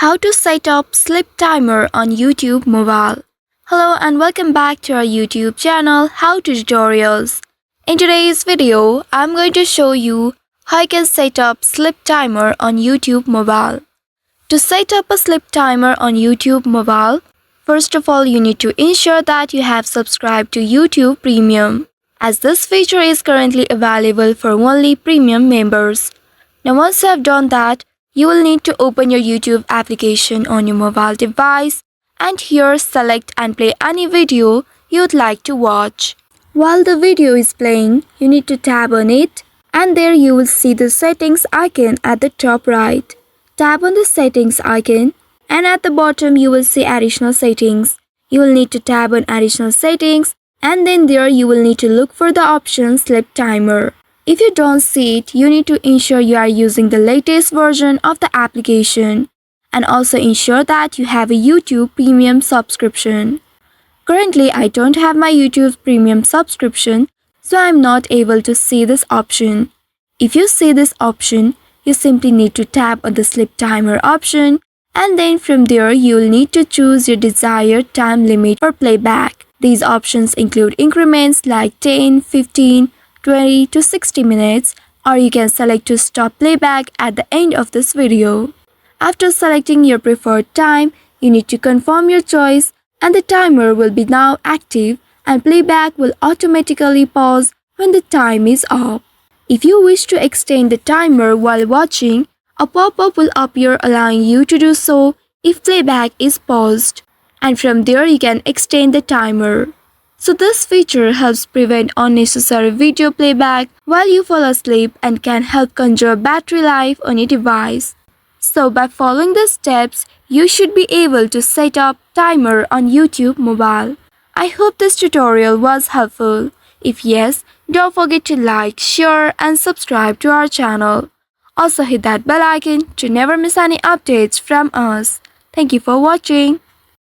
How to set up sleep timer on YouTube mobile. Hello and welcome back to our YouTube channel How to Tutorials. In today's video, I'm going to show you how you can set up sleep timer on YouTube mobile. To set up a sleep timer on YouTube mobile, first of all you need to ensure that you have subscribed to YouTube Premium, as this feature is currently available for only Premium members. Now once you have done that, you will need to open your YouTube application on your mobile device and here select and play any video you would like to watch. While the video is playing, you need to tap on it and there you will see the settings icon at the top right. Tap on the settings icon and at the bottom you will see additional settings. You will need to tap on additional settings and then there you will need to look for the option sleep timer. If you don't see it, you need to ensure you are using the latest version of the application and also ensure that you have a YouTube Premium subscription. Currently, I don't have my YouTube Premium subscription, so I am not able to see this option. If you see this option, you simply need to tap on the sleep timer option and then from there you will need to choose your desired time limit for playback. These options include increments like 10, 15, 20 to 60 minutes, or you can select to stop playback at the end of this video. After selecting your preferred time, you need to confirm your choice and the timer will be now active and playback will automatically pause when the time is up. If you wish to extend the timer while watching, a pop-up will appear allowing you to do so if playback is paused, and from there you can extend the timer. So this feature helps prevent unnecessary video playback while you fall asleep and can help conserve battery life on your device. So by following the steps, you should be able to set up timer on YouTube mobile. I hope this tutorial was helpful. If yes, don't forget to like, share and subscribe to our channel. Also hit that bell icon to never miss any updates from us. Thank you for watching.